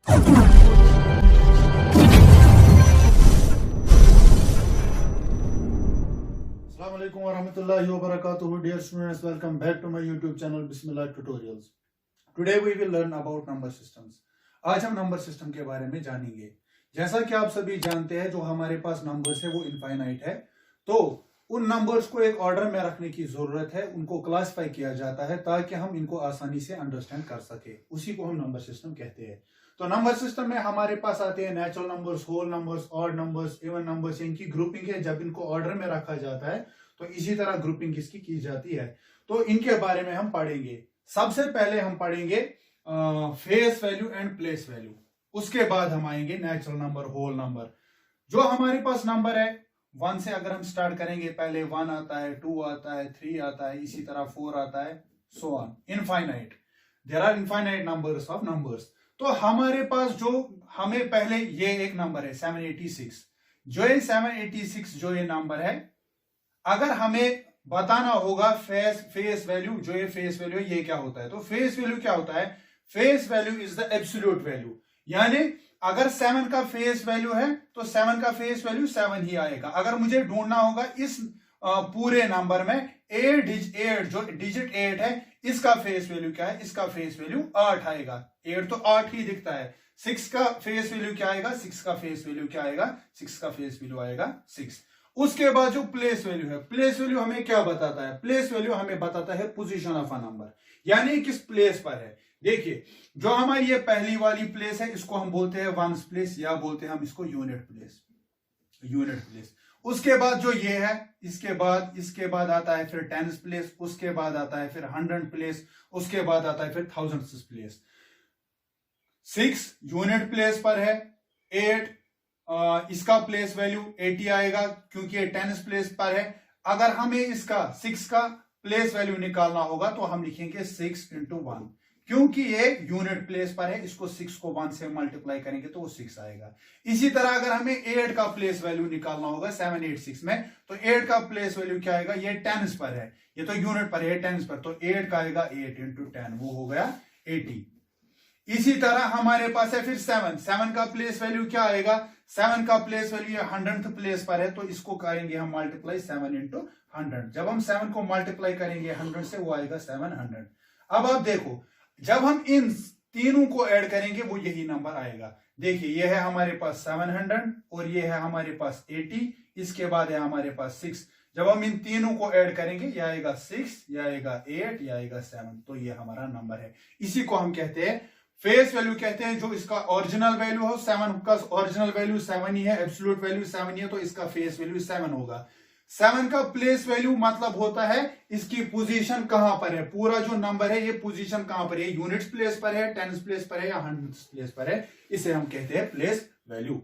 Assalamualaikum warahmatullahi wabarakatuh. Dear students, welcome back to my YouTube channel Bismillah Tutorials. Today we will learn about number systems. आज हम number system के बारे में जानेंगे। जैसा कि आप सभी जानते हैं, जो हमारे पास नंबर्स है वो इनफाइनाइट है, तो उन नंबर्स को एक ऑर्डर में रखने की जरूरत है, उनको क्लासिफाई किया जाता है ताकि हम इनको आसानी से अंडरस्टैंड कर सके। उसी को हम नंबर सिस्टम कहते हैं। तो नंबर सिस्टम में हमारे पास आते हैं natural numbers, whole numbers, odd numbers, even numbers. इनकी ग्रुपिंग है, जब इनको ऑर्डर में रखा जाता है तो इसी तरह ग्रुपिंग इसकी की जाती है। तो इनके बारे में हम पढ़ेंगे। सबसे पहले हम पढ़ेंगे face value and place value. उसके बाद हम आएंगे नेचुरल नंबर, होल नंबर। जो हमारे पास नंबर है 1 से अगर हम स्टार्ट करेंगे, पहले 1 आता है, 2 आता है, 3 आता है, इसी तरह 4 आता है, so on infinite. There are infinite numbers of numbers. तो हमारे पास जो हमें पहले ये एक नंबर है 786। जो ये 786 जो ये नंबर है, अगर हमें बताना होगा फेस वैल्यू, जो ये फेस वैल्यू है ये क्या होता है, तो फेस वैल्यू क्या होता है? Face value is the absolute value. यानी अगर 7 का फेस वैल्यू है तो 7 का फेस वैल्यू 7 ही आएगा। अगर मुझे ढूंढना होगा इस पूरे नंबर में 8 जो डिजिट 8 है, इसका फेस वैल्यू क्या है, इसका फेस वैल्यू 8 आएगा। 8 तो 8 ही दिखता है। 6 का फेस वैल्यू क्या आएगा? 6 का फेस वैल्यू क्या आएगा? 6 का फेस वैल्यू आएगा 6। उसके बाद जो प्लेस वैल्यू है, प्लेस वैल्यू हमें क्या बताता है? प्लेस वैल्यू हमें बताता है पोजीशन ऑफ अ नंबर, यानी किस प्लेस पर है। देखिए, जो हमारी ये पहली वाली प्लेस है, इसको हम बोलते हैं वंस प्लेस, या बोलते हैं हम इसको यूनिट प्लेस, यूनिट प्लेस। उसके बाद जो ये है, इसके बाद आता है फिर टेंस प्लेस, उसके बाद आता है फिर 100 प्लेस, उसके बाद आता है फिर थाउजेंड्स प्लेस। 6 यूनिट प्लेस पर है। 8 इसका प्लेस वैल्यू 80 आएगा क्योंकि ये टेंस प्लेस पर है। अगर हमें इसका 6 का प्लेस वैल्यू निकालना होगा तो हम लिखेंगे 6 into 1, क्योंकि ये यूनिट प्लेस पर है। इसको 6 को 1 से मल्टीप्लाई करेंगे तो वो 6 आएगा। इसी तरह अगर हमें 8 का प्लेस वैल्यू निकालना होगा 786 में, तो 8 का प्लेस वैल्यू क्या आएगा? ये टेंस पर है, ये तो यूनिट पर है, टेंस पर, तो 8 का आएगा 8 into 10, वो हो गया 80। इसी तरह हमारे पास है फिर 7 का प्लेस वैल्यू क्या आएगा? 7 का प्लेस वैल्यू 100th प्लेस पर है, तो इसको करेंगे हम मल्टीप्लाई 7 into 100। जब हम 7 को मल्टीप्लाई करेंगे 100 से, वो आएगा 700। अब आप देखो, जब हम इन तीनों को ऐड करेंगे वो यही नंबर आएगा। देखिए, ये है हमारे पास 700 और ये है हमारे पास 80, इसके बाद है हमारे पास 6। जब हम इन तीनों को ऐड करेंगे, यह आएगा 6, यह आएगा 8, यह आएगा 7, तो ये हमारा नंबर है। इसी को हम कहते हैं फेस वैल्यू कहते हैं। जो इसका ओरिजिनल वैल्यू हो, 7 का ओरिजिनल वैल्यू 7 ही है, एब्सोल्यूट वैल्यू 7 ही है, तो इसका फेस वैल्यू 7 होगा। 7 का प्लेस वैल्यू मतलब होता है इसकी पोजीशन कहां पर है। पूरा जो नंबर है ये पोजीशन कहां पर है, यूनिट्स प्लेस पर है, टेंस प्लेस पर है, या 100th प्लेस पर है, इसे हम कहते हैं प्लेस वैल्यू।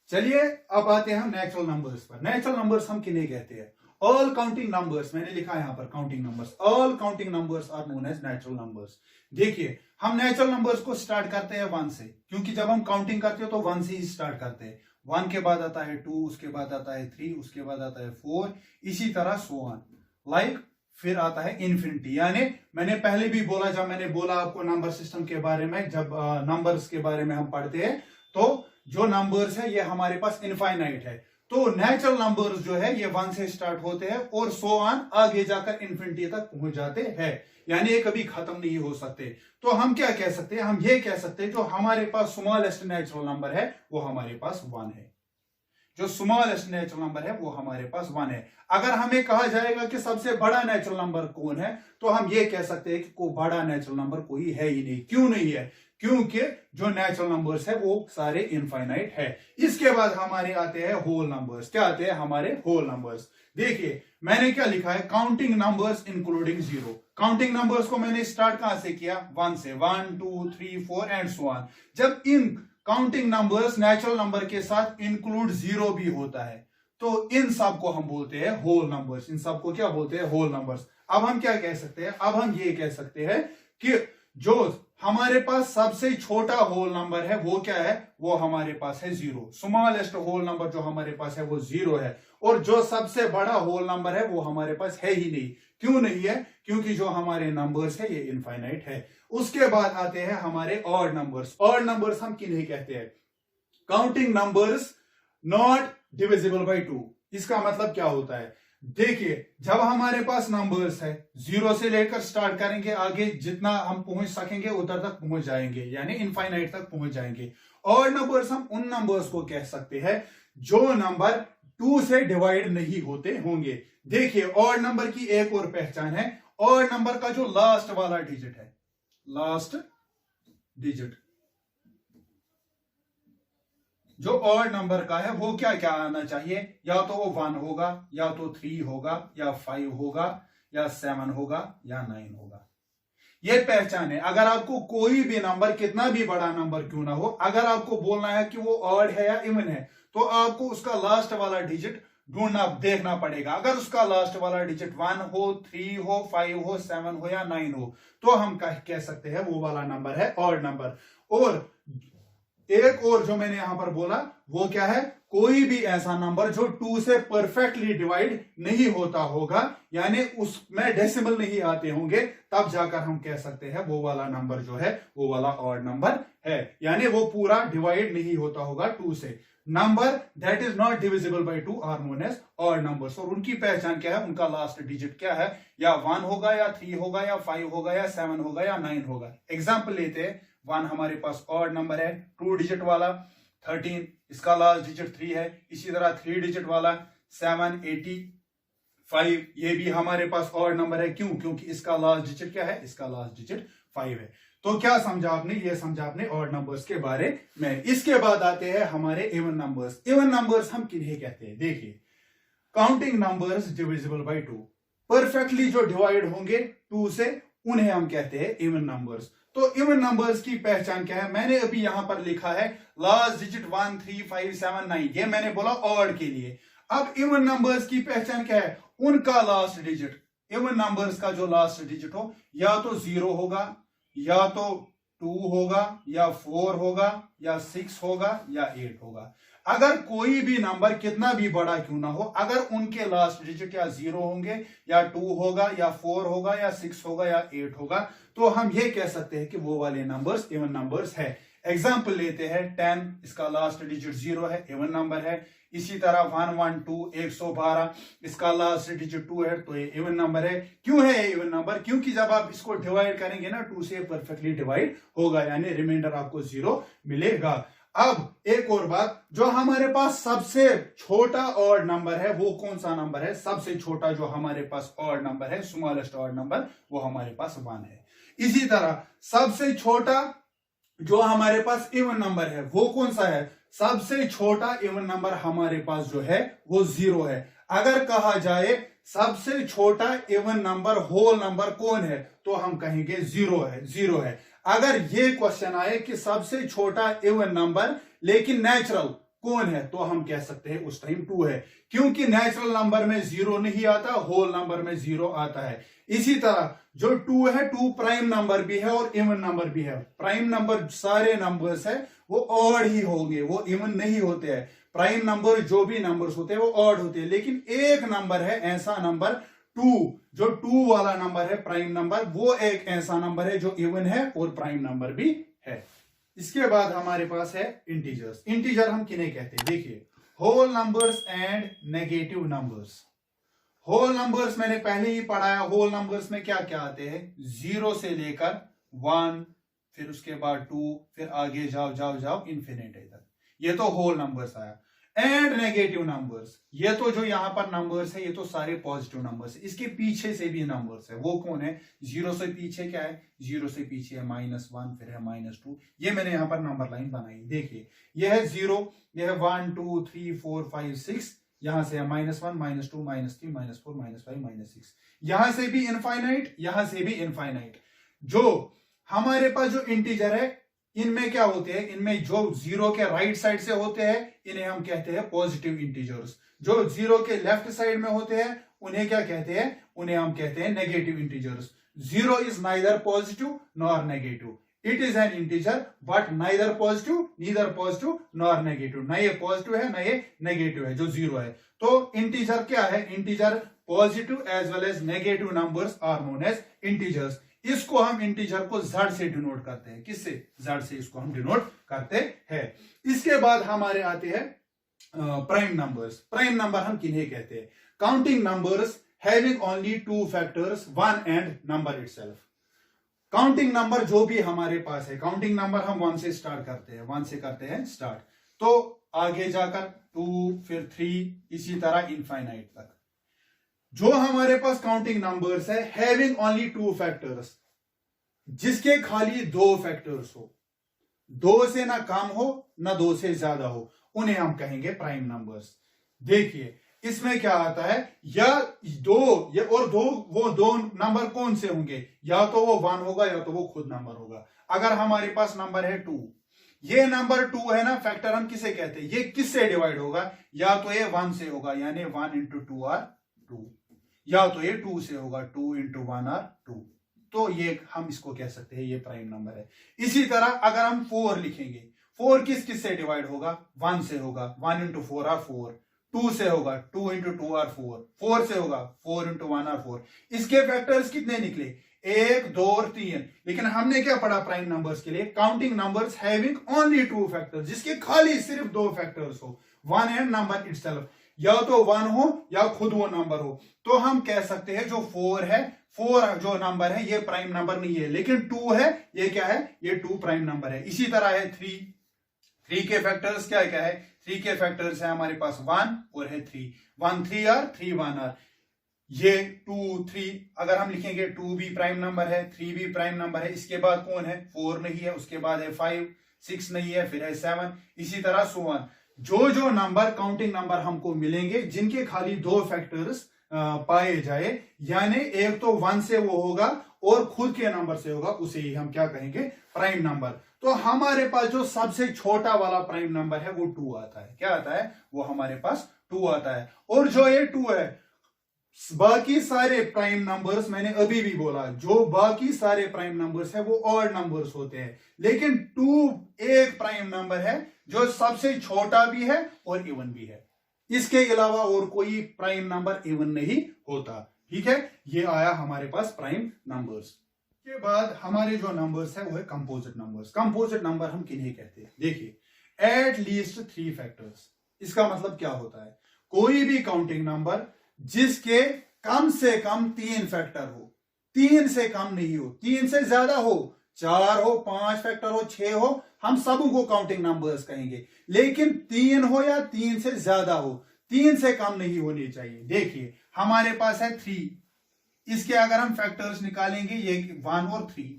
चलिए अब आते हैं हम नेचुरल नंबर्स पर। नेचुरल नंबर्स हम किन्हें कहते हैं? All counting numbers. मैंने लिखा है यहां पर counting numbers. All counting numbers are known as natural numbers. देखिए, हम नेचुरल नंबर्स को स्टार्ट करते हैं 1 से, क्योंकि जब हम काउंटिंग करते हो तो 1 से ही स्टार्ट करते हैं। 1 के बाद आता है 2, उसके बाद आता है 3, उसके बाद आता है 4, इसी तरह सो ऑन, लाइक फिर आता है इन्फिनिटी। यानी मैंने पहले भी बोला, जब मैंने बोला आपको नंबर सिस्टम के बारे में, जब नंबर्स के बारे में हम पढ़ते हैं, तो जो नंबर्स है ये हमारे पास इनफाइनाइट है। तो नेचुरल नंबर्स जो है ये 1 से स्टार्ट होते हैं और सो ऑन आगे जाकर इन्फिनिटी तक पहुंच जाते हैं, यानी ये कभी खत्म नहीं हो सकते। तो हम क्या कह सकते हैं? हम ये कह सकते हैं जो हमारे पास स्मॉलेस्ट नेचुरल नंबर है वो हमारे पास 1 है। जो स्मॉलेस्ट नेचुरल नंबर है वो हमारे पास 1 है। अगर हमें कहा जाएगा कि सबसे बड़ा नेचुरल नंबर कौन है, तो हम ये कह सकते हैं कि कोई बड़ा नेचुरल नंबर कोई है ही नहीं। क्यों नहीं है? क्योंकि जो नेचुरल नंबर्स है वो सारे इनफाइनाइट है। इसके बाद हमारे आते हैं होल नंबर्स। क्या आते हैं हमारे? Whole numbers. देखिए, मैंने क्या लिखा है? Counting numbers including 0। Counting numbers को मैंने स्टार्ट कहां से किया? 1 से। 1 2 3 4 एंड सो ऑन। जब इन काउंटिंग नंबर्स नेचुरल नंबर के साथ इंक्लूड 0 भी होता है, तो इन सब को हम बोलते हैं होल नंबर्स। इन सब को क्या बोलते हैं? Whole numbers. अब हम क्या कह सकते हैं? अब हम ये कह सकते हैं कि जो हमारे पास सबसे छोटा होल नंबर है वो क्या है? वो हमारे पास है 0। स्मॉलेस्ट होल नंबर जो हमारे पास है वो 0 है। और जो सबसे बड़ा होल नंबर है वो हमारे पास है ही नहीं। क्यों नहीं है? क्योंकि जो हमारे नंबर्स है ये इनफाइनाइट है। उसके बाद आते हैं हमारे ऑड नंबर्स। ऑड नंबर्स हम किन्हें कहते हैं? Counting numbers not divisible by 2। इसका मतलब क्या होता है? देखिए, जब हमारे पास नंबर्स है, 0 से लेकर स्टार्ट करेंगे, आगे जितना हम पहुंच सकेंगे उधर तक पहुंच जाएंगे, यानी इनफाइनाइट तक पहुंच जाएंगे। और नंबर्स हम उन नंबर्स को कह सकते हैं जो नंबर 2 से डिवाइड नहीं होते होंगे। देखिए, ऑड नंबर की एक और पहचान है, ऑड नंबर का जो लास्ट वाला डिजिट है, लास्ट डिजिट जो ऑड नंबर का है वो क्या क्या आना चाहिए? या तो वो 1 होगा, या तो 3 होगा, या 5 होगा, या 7 होगा, या 9 होगा। ये पहचान है। अगर आपको कोई भी नंबर, कितना भी बड़ा नंबर क्यों ना हो, अगर आपको बोलना है कि वो ऑड है या इवन है, तो आपको उसका लास्ट वाला डिजिट ढूंढना, देखना पड़ेगा। अगर उसका लास्ट वाला डिजिट 1 हो, 3 हो, 5 हो, 7 हो या 9 हो, तो हम कह सकते हैं वो वाला नंबर है ऑड नंबर। और एक और जो मैंने यहां पर बोला वो क्या है? कोई भी ऐसा नंबर जो 2 से परफेक्टली डिवाइड नहीं होता होगा, यानी उसमें डेसिमल नहीं आते होंगे, तब जाकर हम कह सकते हैं वो वाला नंबर जो है वो वाला ऑड नंबर है, यानी वो पूरा डिवाइड नहीं होता होगा 2 से। Number that is not divisible by 2 are known as odd numbers. और उनकी पहचान क्या है? उनका लास्ट डिजिट क्या है? या 1 होगा, या 3 होगा, या 5 होगा, या 7 होगा, या 9 होगा। एग्जाम्पल लेते हैं, 1 हमारे पास ऑड नंबर है, 2 डिजिट वाला 13, इसका लास्ट डिजिट 3 है। इसी तरह 3 डिजिट वाला 785, ये भी हमारे पास ऑड नंबर है। क्यों? क्योंकि इसका लास्ट डिजिट क्या है? इसका लास्ट डिजिट 5 है। तो क्या समझा आपने? ये समझा आपने ऑड नंबर्स के बारे में। इसके बाद आते हैं हमारे इवन नंबर्स। इवन नंबर्स हम किन्हें कहते हैं? देखिए, counting numbers divisible by 2, perfectly जो डिवाइड होंगे 2 से, उन्हें हम कहते हैं इवन नंबर्स। तो इवन नंबर्स की पहचान क्या है? मैंने अभी यहां पर लिखा है लास्ट डिजिट 1, 3, 5, 7, 9, ये मैंने बोला ऑड के लिए। अब इवन नंबर्स की पहचान क्या है? उनका लास्ट डिजिट, इवन नंबर्स का जो लास्ट डिजिट हो, या तो 0 होगा, या तो 2 होगा, या 4 होगा, या 6 होगा, या 8 होगा। अगर कोई भी नंबर कितना भी बड़ा क्यों ना हो, अगर उनके लास्ट डिजिट या 0 होंगे, या 2 होगा, या 4 होगा, या 6 होगा, या 8 होगा, तो हम ये कह सकते हैं कि वो वाले नंबर्स इवन नंबर्स है। एग्जाम्पल लेते हैं, 10, इसका लास्ट डिजिट 0 है, इवन नंबर है। इसी तरह 112, 112, इसका लास्ट डिजिट 2 है, तो ये इवन नंबर है। क्यों है ये इवन नंबर? क्योंकि जब आप इसको डिवाइड करेंगे ना, 2 से परफेक्टली डिवाइड होगा, यानी रिमाइंडर आपको 0 मिलेगा। अब एक और बात, जो हमारे पास सबसे छोटा ऑड नंबर है वो कौन सा नंबर है? सबसे छोटा जो हमारे पास ऑड नंबर है, स्मॉलेस्ट ऑड नंबर, वो हमारे पास 1 है। इसी तरह सबसे छोटा जो हमारे पास इवन नंबर है वो कौन सा है? सबसे छोटा इवन नंबर हमारे पास जो है वो 0 है। अगर कहा जाए सबसे छोटा इवन नंबर होल नंबर कौन है, तो हम कहेंगे 0 है, 0 है। अगर ये क्वेश्चन आए कि सबसे छोटा इवन नंबर लेकिन नेचुरल कौन है, तो हम कह सकते हैं उस टाइम 2 है, क्योंकि नेचुरल नंबर में 0 नहीं आता, होल नंबर में 0 आता है। इसी तरह जो 2 है, 2 प्राइम नंबर भी है और इवन नंबर भी है। प्राइम नंबर सारे नंबर्स है वो ऑड ही होंगे, वो इवन नहीं होते हैं। प्राइम नंबर जो भी नंबर्स होते हैं वो ऑड होते हैं, लेकिन एक नंबर है ऐसा नंबर 2, जो 2 वाला नंबर है प्राइम नंबर, वो एक ऐसा नंबर है जो इवन है और प्राइम नंबर भी है। इसके बाद हमारे पास है इंटीजर्स। इंटीजर हम किन्हें कहते हैं? देखिए, whole numbers and negative numbers. Whole numbers मैंने पहले ही पढ़ाया, होल नंबर्स में क्या क्या आते हैं? 0 से लेकर 1, फिर उसके बाद 2, फिर आगे जाओ जाओ जाओ इन्फिनिटी तक, ये तो होल नंबर्स आया। एंड नेगेटिव नंबर्स, ये तो जो यहां पर नंबर्स है ये तो सारे पॉजिटिव नंबर्स है। इसके पीछे से भी नंबर्स है, वो कौन है? 0 से पीछे क्या है? 0 से पीछे है -1, फिर है -2। ये मैंने यहां पर नंबर लाइन बनाई, देखिए यह है 0, यह है 1 2 3 4 5 6, यहां से है -1 -2 -3 -4 -5 -6, यहां से भी इनफाइनाइट, यहां से भी इनफाइनाइट। जो हमारे पास जो इंटीजर है इनमें क्या होते हैं? इनमें जो 0 के राइट साइड से होते हैं इन्हें हम कहते हैं पॉजिटिव इंटीजर्स। जो 0 के लेफ्ट साइड में होते हैं उन्हें क्या कहते हैं? उन्हें हम कहते हैं negative integers. 0 is neither positive nor negative, it is an integer but neither positive nor negative. ना ये पॉजिटिव है ना ये नेगेटिव है जो 0 है। तो इंटीजर क्या है? Integer positive as well as negative numbers are known as integers. इसको हम इंटीजर को z से डिनोट करते हैं। किससे? z से इसको हम डिनोट करते हैं। इसके बाद हमारे आते हैं प्राइम नंबर्स। प्राइम नंबर हम किन्हें कहते हैं? Counting numbers having only two factors, one and number itself. Counting number जो भी हमारे पास है, काउंटिंग नंबर हम 1 से स्टार्ट करते हैं, 1 से करते हैं स्टार्ट, तो आगे जाकर 2, फिर 3, इसी तरह इनफाइनाइट तक। जो हमारे पास काउंटिंग नंबर्स है हैविंग ओनली टू फैक्टर्स, जिसके खाली 2 फैक्टर्स हो, 2 से ना कम हो ना 2 से ज्यादा हो, उन्हें हम कहेंगे प्राइम नंबर्स। देखिए इसमें क्या आता है, या वो 2 नंबर कौन से होंगे? या तो वो 1 होगा या तो वो खुद नंबर होगा। अगर हमारे पास नंबर है 2, ये नंबर 2 है ना, फैक्टर हम किसे कहते हैं? ये किससे डिवाइड होगा? या तो ये 1 से होगा, यानी 1 इंटू 2 आर 2, या तो ये 2 से होगा, 2 इंटू 1 आर 2। तो ये हम इसको कह सकते हैं ये प्राइम नंबर है। इसी तरह अगर हम 4 लिखेंगे, 4 किस किस से डिवाइड होगा? 1 से होगा, 1 इंटू 4 आर 4, 2 से होगा, 2 इंटू 2 आर 4, 4 से होगा, 4 इंटू 1 आर 4। इसके फैक्टर्स कितने निकले? 1, 2 और 3। लेकिन हमने क्या पढ़ा प्राइम नंबर्स के लिए? Counting numbers having only 2 factors, जिसके खाली सिर्फ 2 फैक्टर्स हो, 1 एंड नंबर इटसेल्फ। या तो 1 हो या खुद वो नंबर हो। तो हम कह सकते हैं जो 4 है, 4 जो नंबर है ये प्राइम नंबर नहीं है, लेकिन 2 है, ये क्या है? ये 2 प्राइम नंबर है। इसी तरह है 3 के फैक्टर्स क्या क्या है? 3 के फैक्टर्स है हमारे पास 1 और है 3, 1 3 आर 3 1 आर। ये 2 3 अगर हम लिखेंगे 2 भी प्राइम नंबर है, 3 भी प्राइम नंबर है। इसके बाद कौन है? 4 नहीं है, उसके बाद है 5, 6 नहीं है, फिर है 7, इसी तरह सो ऑन। जो नंबर काउंटिंग नंबर हमको मिलेंगे जिनके खाली 2 फैक्टर्स पाए जाए, यानी एक तो 1 से वो होगा और खुद के नंबर से होगा, उसे ही हम क्या कहेंगे? Prime number. तो हमारे पास जो सबसे छोटा वाला प्राइम नंबर है वो 2 आता है। क्या आता है? वो हमारे पास 2 आता है। और जो ये 2 है, बाकी सारे प्राइम नंबर्स, मैंने अभी भी बोला, जो बाकी सारे प्राइम नंबर्स है वो ऑड नंबर्स होते हैं, लेकिन 2 एक प्राइम नंबर है जो सबसे छोटा भी है और इवन भी है। इसके अलावा और कोई प्राइम नंबर इवन नहीं होता। ठीक है, ये आया हमारे पास प्राइम नंबर्स। के बाद हमारे जो नंबर्स है वो है कंपोजिट नंबर्स। कंपोजिट नंबर हम किन्हें कहते हैं? देखिए एट लीस्ट 3 फैक्टर्स। इसका मतलब क्या होता है? कोई भी काउंटिंग नंबर जिसके कम से कम 3 फैक्टर हो, 3 से कम नहीं हो, 3 से ज्यादा हो, 4 हो, 5 फैक्टर हो, 6 हो, हम सबको काउंटिंग नंबर्स कहेंगे। लेकिन 3 हो या 3 से ज्यादा हो, 3 से कम नहीं होनी चाहिए। देखिए हमारे पास है 3, इसके अगर हम फैक्टर्स निकालेंगे ये 1 और 3,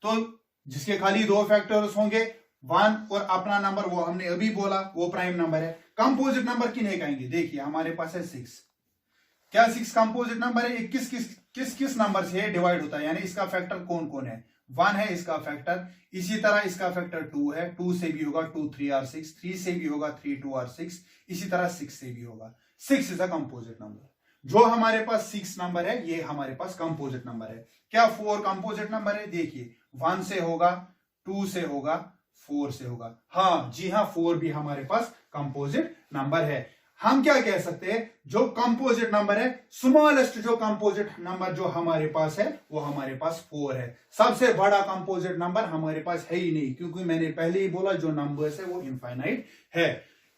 तो जिसके खाली 2 फैक्टर्स होंगे 1 और अपना नंबर, वो हमने अभी बोला वो प्राइम नंबर है। कंपोजिट नंबर किन्हें कहेंगे? देखिए हमारे पास है 6। क्या 6 कंपोजिट नंबर है? किस किस नंबर से डिवाइड होता है, यानी इसका फैक्टर कौन कौन है? 1 है इसका फैक्टर, इसी तरह इसका फैक्टर 2 है, 2 से भी होगा 2 3 आर 6, 3 से भी होगा 3 2 आर 6, इसी तरह 6 से भी होगा। 6 इज अ कंपोजिट नंबर। जो हमारे पास 6 नंबर है ये हमारे पास कंपोजिट नंबर है। क्या 4 कंपोजिट नंबर है? देखिए 1 से होगा, 2 से होगा, 4 से होगा। हाँ जी हाँ, 4 भी हमारे पास कंपोजिट नंबर है। हम क्या कह सकते हैं? जो कंपोजिट नंबर है, स्मॉलेस्ट जो कंपोजिट नंबर जो हमारे पास है वो हमारे पास 4 है। सबसे बड़ा कंपोजिट नंबर हमारे पास है ही नहीं, क्योंकि मैंने पहले ही बोला जो नंबर्स है वो इनफाइनाइट है।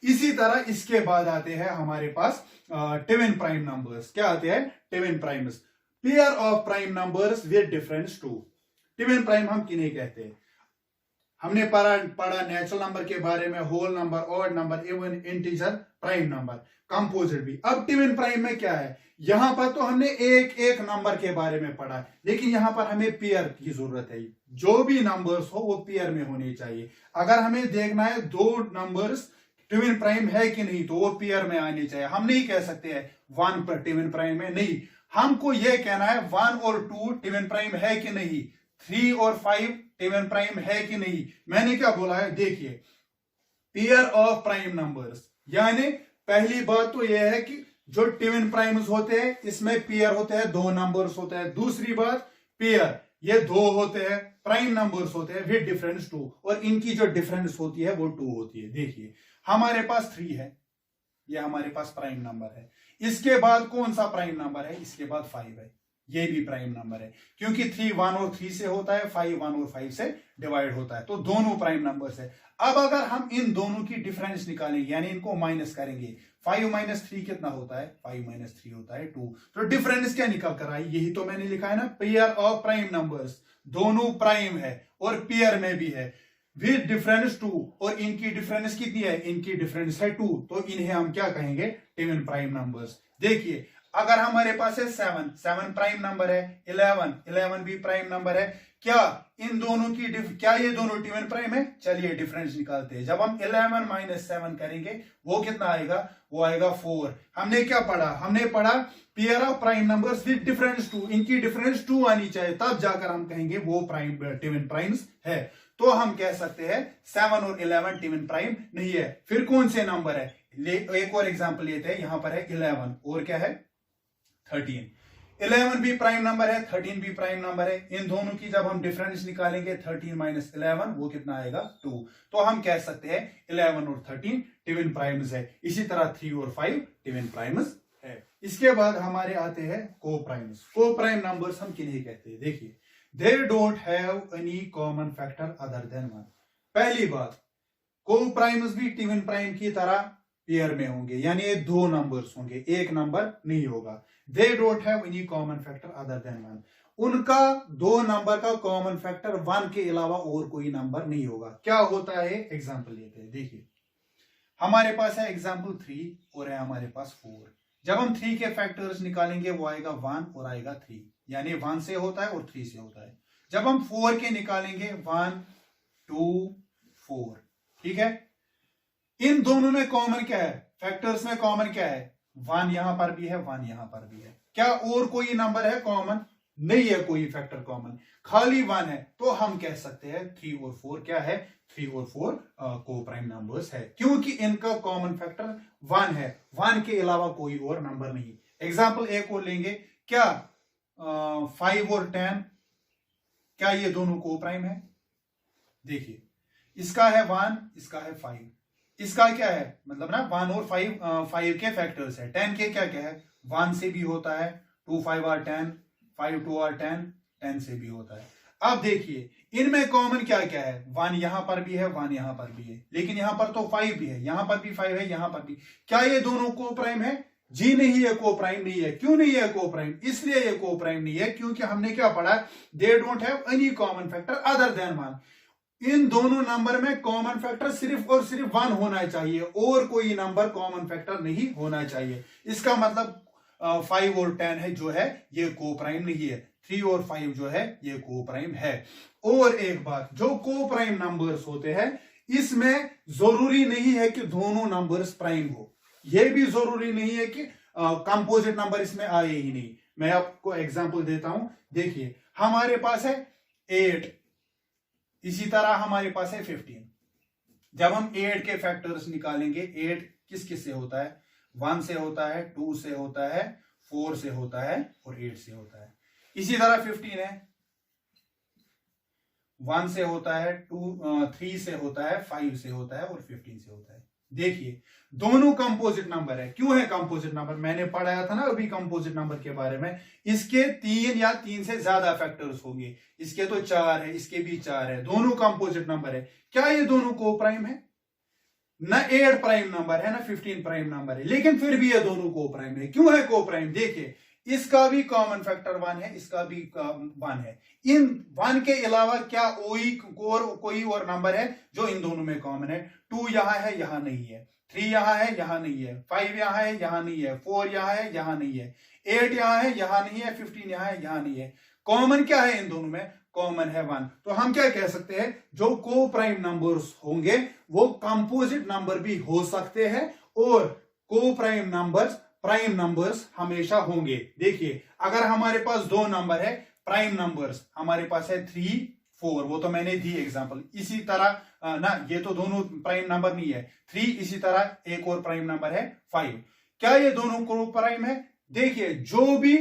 इसी तरह इसके बाद आते हैं हमारे पास ट्विन प्राइम नंबर्स। क्या आते हैं? Twin primes, pair of prime numbers with difference 2। Twin prime हम किन्हें कहते हैं? हमने पढ़ा नेचुरल नंबर के बारे में, whole number, odd number, even, integer, prime number, composite भी। अब ट्विन प्राइम में क्या है? यहां पर तो हमने एक एक नंबर के बारे में पढ़ा, लेकिन यहां पर हमें पेयर की जरूरत है। जो भी नंबर्स हो वो पेयर में होने चाहिए। अगर हमें देखना है 2 नंबर्स ट्विन प्राइम है कि नहीं, तो वो पेयर में आने चाहिए। हम नहीं कह सकते हैं 1 पर ट्विन प्राइम है, नहीं, हमको यह कहना है 1 और 2 ट्विन प्राइम है कि नहीं, 3 और 5 ट्विन प्राइम है कि नहीं। मैंने क्या बोला है? देखिए पेयर ऑफ प्राइम नंबर्स, यानी पहली बात तो यह है कि जो ट्विन प्राइम्स होते हैं इसमें पेयर होते हैं, 2 नंबर्स होते हैं। दूसरी बात, पेयर ये 2 होते हैं, प्राइम नंबर्स होते हैं विद डिफरेंस 2, और इनकी जो डिफरेंस होती है वो 2 होती है। देखिए हमारे पास 3 है, ये हमारे पास प्राइम नंबर है। इसके बाद कौन सा प्राइम नंबर है? इसके बाद 5 है, ये भी प्राइम नंबर है क्योंकि 3 1 और 3 से होता है, 5 1 और 5 से डिवाइड होता है, तो दोनों प्राइम नंबर्स है। अब अगर हम इन दोनों की डिफरेंस निकालेंगे यानी इनको माइनस करेंगे, 5 माइनस 3 कितना होता है? 5 माइनस 3 होता है 2। तो डिफरेंस क्या निकल कर आई? यही तो मैंने लिखा है ना, पेयर ऑफ प्राइम नंबर्स, दोनों प्राइम है और पेयर में भी है विद डिफरेंस 2, और इनकी डिफरेंस कितनी है? इनकी डिफरेंस है 2, तो इन्हें हम क्या कहेंगे? Twin prime numbers. देखिए अगर हमारे पास है 7 प्राइम नंबर है, 11 भी प्राइम नंबर है, क्या इन दोनों की क्या ये दोनों ट्विन प्राइम है? चलिए डिफरेंस निकालते हैं। जब हम 11 माइनस 7 करेंगे वो कितना आएगा? वो आएगा 4। हमने क्या पढ़ा? हमने पढ़ा pair of prime numbers with difference 2, इनकी डिफरेंस 2 आनी चाहिए, तब जाकर हम कहेंगे वो प्राइम ट्विन प्राइम्स है। तो हम कह सकते हैं 7 और 11 ट्विन प्राइम नहीं है। फिर कौन से नंबर है? एक और एग्जांपल लेते हैं, यहां पर है 11 और क्या है? 13। 11 भी प्राइम नंबर है, 13 भी प्राइम नंबर है। इन दोनों की जब हम डिफरेंस निकालेंगे 13 माइनस 11 वो कितना आएगा? 2। तो हम कह सकते हैं 11 और 13 ट्विन प्राइम्स है। इसी तरह 3 और 5 ट्विन प्राइम्स है। इसके बाद हमारे आते हैं को प्राइम्स। को प्राइम नंबर्स हम किन्हें कहते हैं? देखिए they don't have any common factor other than 1। पहली बात, को प्राइम्स भी ट्विन प्राइम की तरह पेयर में होंगे, यानी ये दो नंबर्स होंगे, एक नंबर नहीं होगा। They don't have any common factor other than 1, उनका दो नंबर का कॉमन फैक्टर 1 के अलावा और कोई नंबर नहीं होगा। क्या होता है? एग्जांपल लेते हैं। देखिए हमारे पास है एग्जांपल 3 और है हमारे पास 4। जब हम 3 के फैक्टर्स निकालेंगे वो आएगा 1 और आएगा 3, यानी 1 से होता है और 3 से होता है। जब हम 4 के निकालेंगे 1 2 4, ठीक है। इन दोनों में कॉमन क्या है? फैक्टर्स में कॉमन क्या है? 1 यहां पर भी है, 1 यहां पर भी है। क्या और कोई नंबर है कॉमन? नहीं है कोई फैक्टर कॉमन, खाली 1 है। तो हम कह सकते हैं 3 और 4 क्या है? 3 और 4 को प्राइम नंबर्स है, क्योंकि इनका कॉमन फैक्टर 1 है, 1 के अलावा कोई और नंबर नहीं। एग्जाम्पल एक और लेंगे, क्या 5 और 10 क्या ये दोनों को प्राइम है? देखिए इसका है 1, इसका है 5, इसका क्या है? मतलब ना 1 और 5 के फैक्टर्स है। 10 के क्या क्या है? 1 से भी होता है, 2 5 आर 10, 5 2 आर 10, 10 से भी होता है। अब देखिए इनमें कॉमन क्या क्या है? 1 यहां पर भी है, 1 यहां पर भी है, लेकिन यहां पर तो 5 भी है, यहां पर भी 5 है, यहां पर भी। क्या ये दोनों को प्राइम है? जी नहीं है, को प्राइम नहीं है। क्यों नहीं है को प्राइम? इसलिए ये को प्राइम नहीं है क्योंकि हमने क्या पढ़ा? They don't have any common factor other than 1। इन दोनों नंबर में कॉमन फैक्टर सिर्फ और सिर्फ 1 होना चाहिए, और कोई नंबर कॉमन फैक्टर नहीं होना चाहिए। इसका मतलब 5 और 10 है जो है ये को प्राइम नहीं है, 3 और 5 जो है ये को प्राइम है। और एक बात, जो को प्राइम नंबर्स होते हैं इसमें जरूरी नहीं है कि दोनों नंबर्स प्राइम हो, ये भी जरूरी नहीं है कि कंपोजिट नंबर इसमें आए ही नहीं। मैं आपको एग्जांपल देता हूं। देखिए हमारे पास है 8, इसी तरह हमारे पास है 15। जब हम 8 के फैक्टर्स निकालेंगे, 8 किस किस से होता है? 1 से होता है, 2 से होता है, 4 से होता है और 8 से होता है। इसी तरह 15 है, 1 से होता है, 3 से होता है, 5 से होता है और 15 से होता है। देखिए दोनों कंपोजिट नंबर है। क्यों है कंपोजिट नंबर? मैंने पढ़ाया था ना अभी कंपोजिट नंबर के बारे में। इसके 3 या 3 से ज्यादा फैक्टर्स होंगे, इसके तो 4 है, इसके भी 4 है, दोनों कंपोजिट नंबर है। क्या ये दोनों को प्राइम है? ना 8 प्राइम नंबर है ना 15 प्राइम नंबर है, लेकिन फिर भी ये दोनों को प्राइम है। क्यों है को प्राइम? देखिए इसका भी कॉमन फैक्टर 1 है, इसका भी 1 है। इन 1 के अलावा क्या कोई और नंबर है जो इन दोनों में कॉमन है? 2 यहां है, यहां नहीं है, 3 यहां है, यहां नहीं है, 5 यहां है, यहां नहीं है, 4 यहां है, यहां नहीं है, 8 यहां है, यहां नहीं है, 15 यहां है, यहां नहीं है। कॉमन क्या है इन दोनों में? कॉमन है 1। तो हम क्या कह सकते हैं? जो को प्राइम नंबर्स होंगे वो कंपोजिट नंबर भी हो सकते हैं, और को प्राइम नंबर्स हमेशा होंगे। देखिए अगर हमारे पास दो नंबर है प्राइम नंबर्स, हमारे पास है 3 4, वो तो मैंने दी एग्जांपल। इसी तरह ना ये तो दोनों प्राइम नंबर नहीं है, 3, इसी तरह एक और प्राइम नंबर है 5। क्या ये दोनों को प्राइम है? देखिए जो भी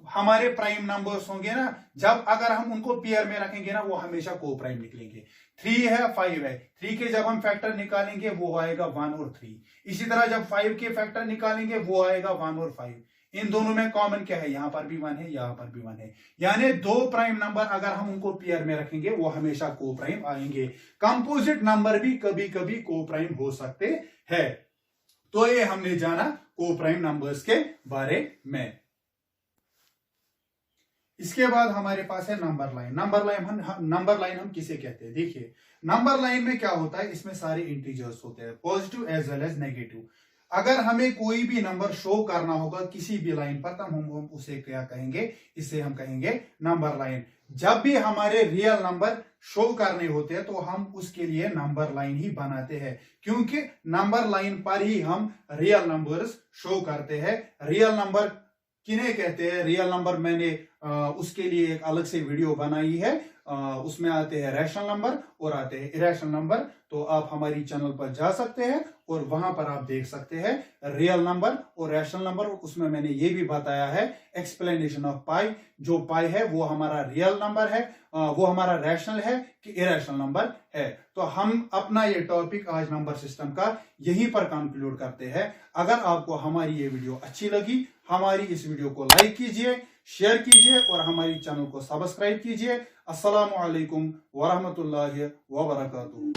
हमारे प्राइम नंबर्स होंगे ना, जब अगर हम उनको पेयर में रखेंगे ना वो हमेशा को प्राइम निकलेंगे। 3 है 5 है, 3 के जब हम फैक्टर निकालेंगे वो आएगा 1 और 3। इसी तरह जब 5 के फैक्टर निकालेंगे वो आएगा 1 और 5। इन दोनों में कॉमन क्या है, यहां पर भी 1 है, यहां पर भी 1 है, यानी दो प्राइम नंबर अगर हम उनको पेयर में रखेंगे वो हमेशा को प्राइम आएंगे। कंपोजिट नंबर भी कभी कभी को प्राइम हो सकते हैं। तो ये हमने जाना को प्राइम नंबर्स के बारे में। इसके बाद हमारे पास है नंबर लाइन। नंबर लाइन हम किसे कहते हैं, देखिए नंबर लाइन में क्या होता है, इसमें सारे इंटीजर्स होते हैं, positive as well as negative. अगर हमें कोई भी नंबर शो करना होगा किसी भी लाइन पर, तब हम उसे क्या कहेंगे, इसे हम कहेंगे नंबर लाइन। जब भी हमारे रियल नंबर शो करने होते हैं तो हम उसके लिए नंबर लाइन ही बनाते हैं, क्योंकि नंबर लाइन पर ही हम रियल नंबर्स शो करते हैं। रियल नंबर किन्हें कहते हैं, रियल नंबर मैंने उसके लिए एक अलग से वीडियो बनाई है, उसमें आते हैं रैशनल नंबर और आते हैं इरेशनल नंबर। तो आप हमारी चैनल पर जा सकते हैं और वहां पर आप देख सकते हैं रियल नंबर और रैशनल नंबर। उसमें मैंने ये भी बताया है एक्सप्लेनेशन ऑफ पाई। जो पाई है वो हमारा रियल नंबर है, वो हमारा रैशनल है कि इरेशनल नंबर है। तो हम अपना ये टॉपिक आज नंबर सिस्टम का यहीं पर कंक्लूड करते हैं। अगर आपको हमारी ये वीडियो अच्छी लगी, हमारी इस वीडियो को लाइक कीजिए, शेयर कीजिए और हमारी चैनल को सब्सक्राइब कीजिए। अस्सलामु अलैकुम वरहमतुल्लाहि वबरकातुहू।